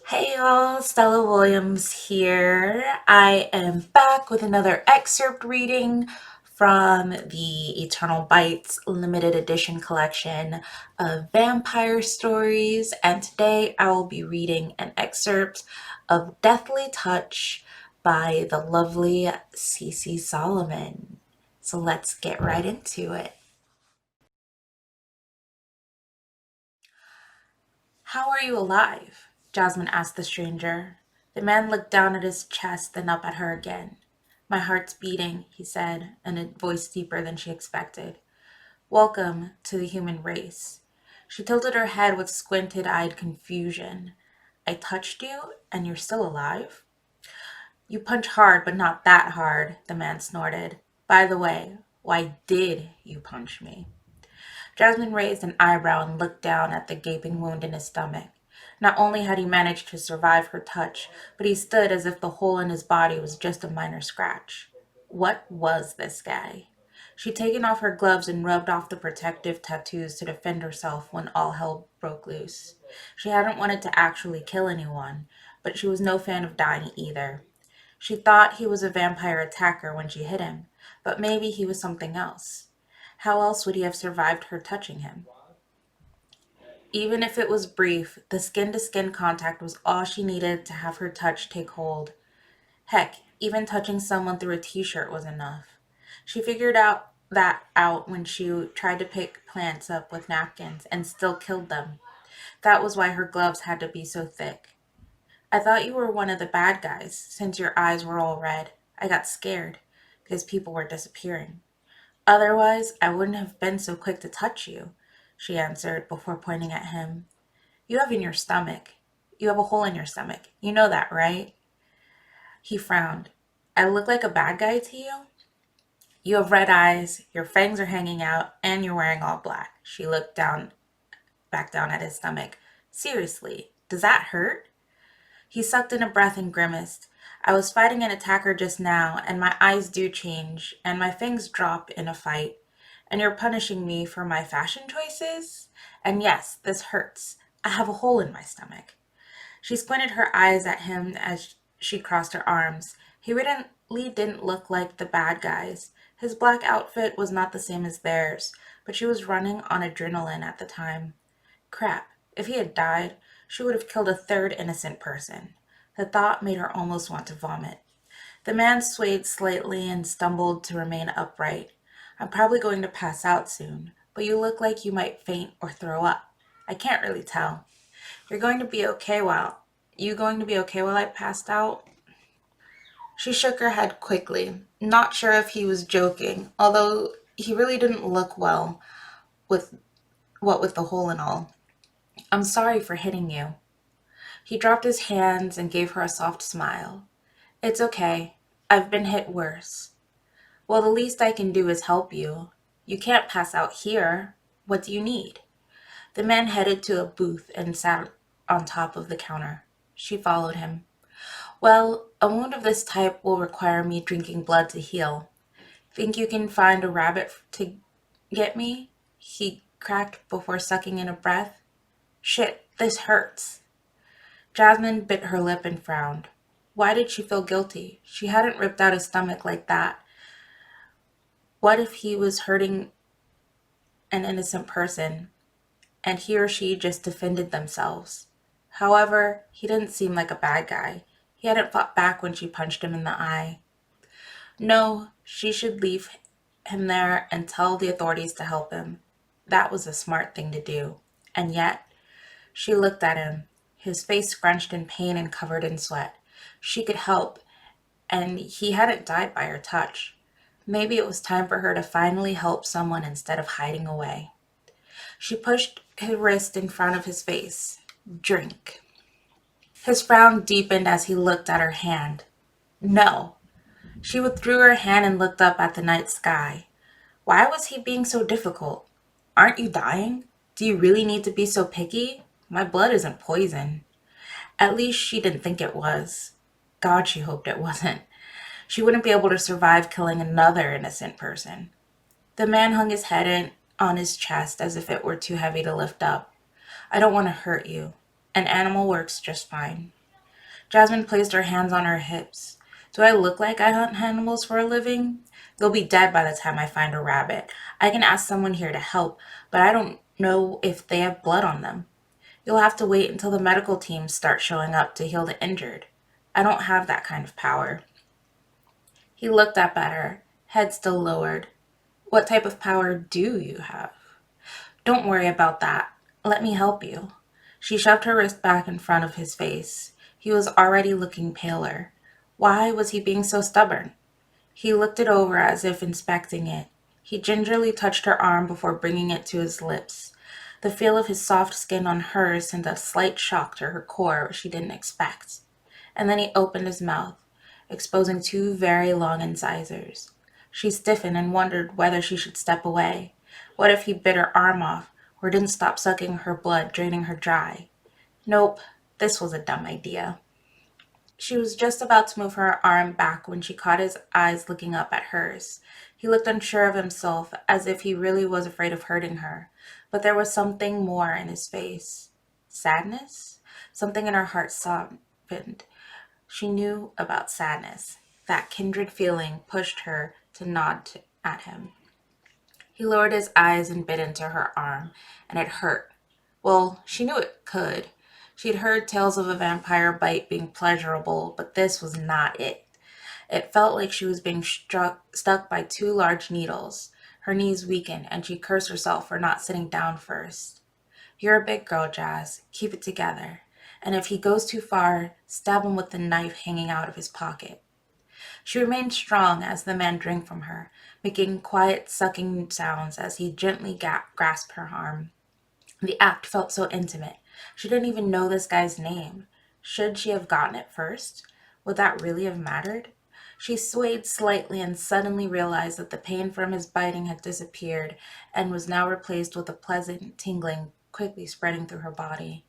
Hey y'all, Stella Williams here. I am back with another excerpt reading from the Eternal Bites limited edition collection of vampire stories, and today I will be reading an excerpt of Deathly Touch by the lovely Cece Solomon. So let's get right into it. How are you alive? Jasmine asked the stranger. The man looked down at his chest, then up at her again. My heart's beating, he said, in a voice deeper than she expected. Welcome to the human race. She tilted her head with squinted eyed confusion. I touched you, and you're still alive? You punch hard, but not that hard, the man snorted. By the way, why did you punch me? Jasmine raised an eyebrow and looked down at the gaping wound in his stomach. Not only had he managed to survive her touch, but he stood as if the hole in his body was just a minor scratch. What was this guy? She'd taken off her gloves and rubbed off the protective tattoos to defend herself when all hell broke loose. She hadn't wanted to actually kill anyone, but she was no fan of dying either. She thought he was a vampire attacker when she hit him, but maybe he was something else. How else would he have survived her touching him? Even if it was brief, the skin to skin contact was all she needed to have her touch take hold. Heck, even touching someone through a t shirt was enough. She figured out when she tried to pick plants up with napkins and still killed them. That was why her gloves had to be so thick. I thought you were one of the bad guys, since your eyes were all red. I got scared, because people were disappearing. Otherwise, I wouldn't have been so quick to touch you, she answered before pointing at him. You have in your stomach. You have a hole in your stomach. You know that, right? He frowned. I look like a bad guy to you? You have red eyes, your fangs are hanging out, and you're wearing all black. She looked back down at his stomach. Seriously, does that hurt? He sucked in a breath and grimaced. I was fighting an attacker just now, and my eyes do change, and my fangs drop in a fight. And you're punishing me for my fashion choices? And yes, this hurts. I have a hole in my stomach. She squinted her eyes at him as she crossed her arms. He really didn't look like the bad guys. His black outfit was not the same as theirs, but she was running on adrenaline at the time. Crap, if he had died, she would have killed a third innocent person. The thought made her almost want to vomit. The man swayed slightly and stumbled to remain upright. I'm probably going to pass out soon, but you look like you might faint or throw up. I can't really tell. You're going to be okay while you going to be okay while I passed out? She shook her head quickly, not sure if he was joking, although he really didn't look well with what with the hole and all. I'm sorry for hitting you. He dropped his hands and gave her a soft smile. It's okay. I've been hit worse. Well, the least I can do is help you. You can't pass out here. What do you need? The man headed to a booth and sat on top of the counter. She followed him. Well, a wound of this type will require me drinking blood to heal. Think you can find a rabbit to get me? He cracked before sucking in a breath. Shit, this hurts. Jasmine bit her lip and frowned. Why did she feel guilty? She hadn't ripped out his stomach like that. What if he was hurting an innocent person, and he or she just defended themselves? However, he didn't seem like a bad guy. He hadn't fought back when she punched him in the eye. No, she should leave him there and tell the authorities to help him. That was a smart thing to do. And yet, she looked at him, his face scrunched in pain and covered in sweat. She could help, and he hadn't died by her touch. Maybe it was time for her to finally help someone instead of hiding away. She pushed his wrist in front of his face. Drink. His frown deepened as he looked at her hand. No. She withdrew her hand and looked up at the night sky. Why was he being so difficult? Aren't you dying? Do you really need to be so picky? My blood isn't poison. At least she didn't think it was. God, she hoped it wasn't. She wouldn't be able to survive killing another innocent person. The man hung his head on his chest as if it were too heavy to lift up. I don't want to hurt you. An animal works just fine. Jasmine placed her hands on her hips. Do I look like I hunt animals for a living? They'll be dead by the time I find a rabbit. I can ask someone here to help, but I don't know if they have blood on them. You'll have to wait until the medical teams start showing up to heal the injured. I don't have that kind of power. He looked up at her, head still lowered. What type of power do you have? Don't worry about that. Let me help you. She shoved her wrist back in front of his face. He was already looking paler. Why was he being so stubborn? He looked it over as if inspecting it. He gingerly touched her arm before bringing it to his lips. The feel of his soft skin on hers sent a slight shock to her core she didn't expect. And then he opened his mouth, exposing two very long incisors. She stiffened and wondered whether she should step away. What if he bit her arm off, or didn't stop sucking her blood, draining her dry? Nope, this was a dumb idea. She was just about to move her arm back when she caught his eyes looking up at hers. He looked unsure of himself, as if he really was afraid of hurting her. But there was something more in his face. Sadness? Something in her heart softened. She knew about sadness. That kindred feeling pushed her to at him. He lowered his eyes and bit into her arm, and it hurt. Well, she knew it could. She'd heard tales of a vampire bite being pleasurable, but this was not it. It felt like she was being stuck by two large needles. Her knees weakened, and she cursed herself for not sitting down first. You're a big girl, Jazz. Keep it together. And if he goes too far, stab him with the knife hanging out of his pocket. She remained strong as the man drank from her, making quiet sucking sounds as he gently grasped her arm. The act felt so intimate. She didn't even know this guy's name. Should she have gotten it first? Would that really have mattered? She swayed slightly and suddenly realized that the pain from his biting had disappeared and was now replaced with a pleasant tingling quickly spreading through her body.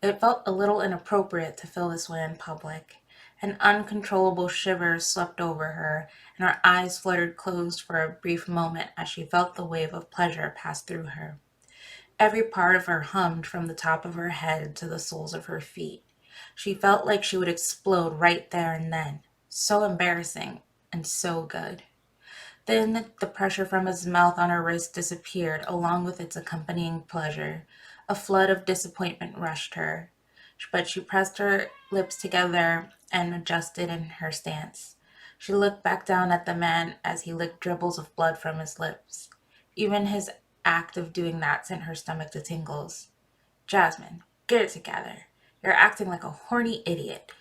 It felt a little inappropriate to feel this way in public. An uncontrollable shiver swept over her, and her eyes fluttered closed for a brief moment as she felt the wave of pleasure pass through her. Every part of her hummed from the top of her head to the soles of her feet. She felt like she would explode right there and then. So embarrassing and so good. Then the pressure from his mouth on her wrist disappeared, along with its accompanying pleasure. A flood of disappointment rushed her, but she pressed her lips together and adjusted in her stance. She looked back down at the man as he licked dribbles of blood from his lips. Even his act of doing that sent her stomach to tingles. Jasmine, get it together. You're acting like a horny idiot.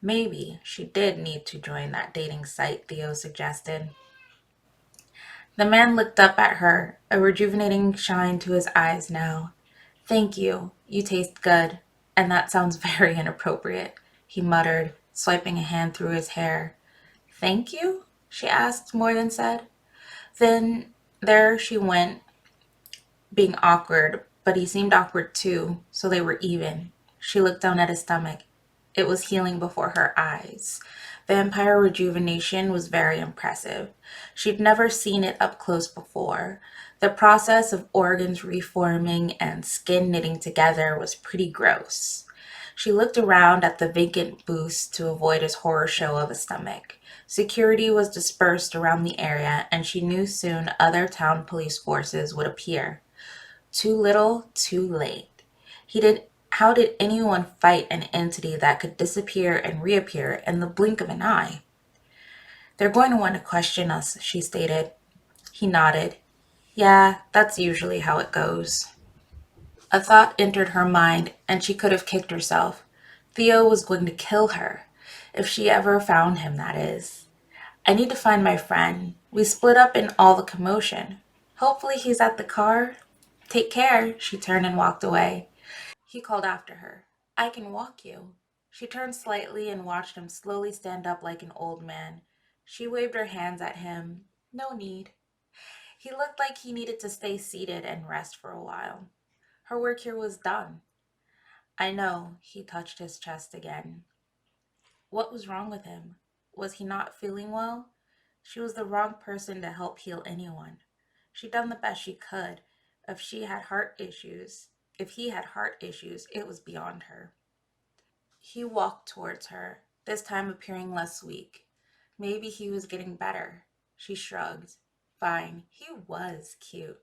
Maybe she did need to join that dating site, Theo suggested. The man looked up at her, a rejuvenating shine to his eyes now. Thank you. You taste good. And that sounds very inappropriate, he muttered, swiping a hand through his hair. Thank you? She asked more than said. Then there she went, being awkward, but he seemed awkward too, so they were even. She looked down at his stomach. It was healing before her eyes. Vampire rejuvenation was very impressive. She'd never seen it up close before. The process of organs reforming and skin knitting together was pretty gross. She looked around at the vacant booth to avoid his horror show of a stomach. Security was dispersed around the area, and she knew soon other town police forces would appear. Too little, too late. How did anyone fight an entity that could disappear and reappear in the blink of an eye? They're going to want to question us, she stated. He nodded. Yeah, that's usually how it goes. A thought entered her mind, and she could have kicked herself. Theo was going to kill her. If she ever found him, that is. I need to find my friend. We split up in all the commotion. Hopefully he's at the car. Take care, she turned and walked away. He called after her. I can walk you. She turned slightly and watched him slowly stand up like an old man. She waved her hands at him. No need. He looked like he needed to stay seated and rest for a while. Her work here was done. I know, he touched his chest again. What was wrong with him? Was he not feeling well? She was the wrong person to help heal anyone. She'd done the best she could. If she had heart issues, If he had heart issues, it was beyond her. He walked towards her, this time appearing less weak. Maybe he was getting better. She shrugged. Fine, he was cute.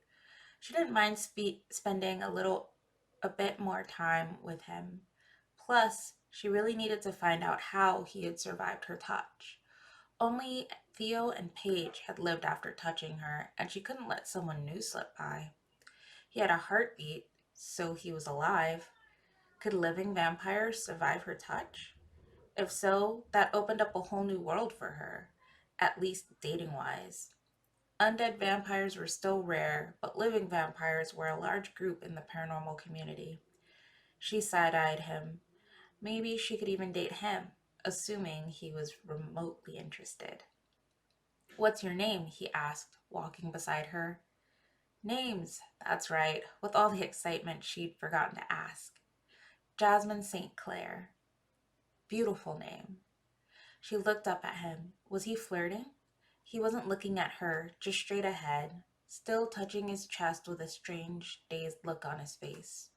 She didn't mind spending a bit more time with him. Plus, she really needed to find out how he had survived her touch. Only Theo and Paige had lived after touching her, and she couldn't let someone new slip by. He had a heartbeat, so he was alive. Could living vampires survive her touch? If so, that opened up a whole new world for her, at least dating wise. Undead vampires were still rare, but living vampires were a large group in the paranormal community. She side eyed him. Maybe she could even date him, assuming he was remotely interested. What's your name? He asked, walking beside her. Names, that's right, with all the excitement she'd forgotten to ask. Jasmine St. Clair. Beautiful name. She looked up at him. Was he flirting? He wasn't looking at her, just straight ahead, still touching his chest with a strange, dazed look on his face.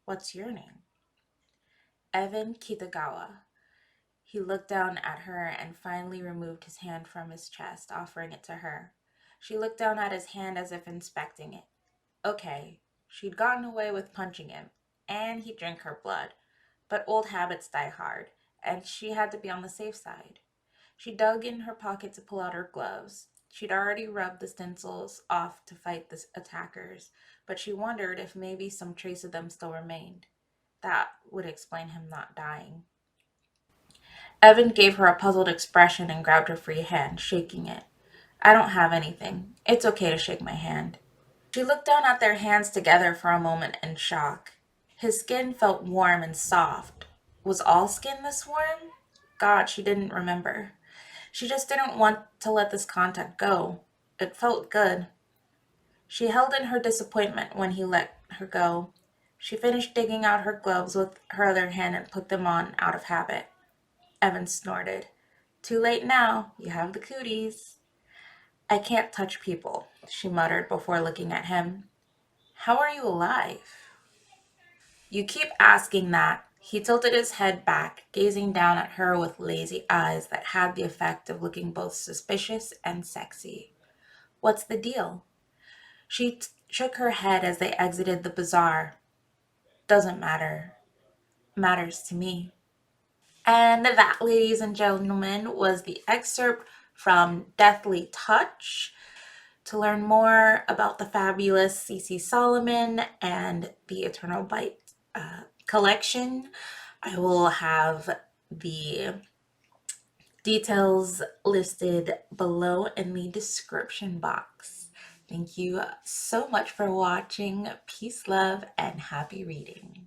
What's your name? Evan Kitagawa. He looked down at her and finally removed his hand from his chest, offering it to her. She looked down at his hand as if inspecting it. Okay, she'd gotten away with punching him, and he drank her blood. But old habits die hard, and she had to be on the safe side. She dug in her pocket to pull out her gloves. She'd already rubbed the stencils off to fight the attackers, but she wondered if maybe some trace of them still remained. That would explain him not dying. Evan gave her a puzzled expression and grabbed her free hand, shaking it. I don't have anything. It's okay to shake my hand. She looked down at their hands together for a moment in shock. His skin felt warm and soft. Was all skin this warm? God, she didn't remember. She just didn't want to let this contact go. It felt good. She held in her disappointment when he let her go. She finished digging out her gloves with her other hand and put them on out of habit. Evan snorted. Too late now. You have the cooties. I can't touch people, she muttered before looking at him. How are you alive? You keep asking that. He tilted his head back, gazing down at her with lazy eyes that had the effect of looking both suspicious and sexy. What's the deal? She shook her head as they exited the bazaar. Doesn't matter. Matters to me. And that, ladies and gentlemen, was the excerpt from Deathly Touch. To learn more about the fabulous C.C. Solomon and the Eternal Bite collection, I will have the details listed below in the description box. Thank you so much for watching. Peace, love, and happy reading.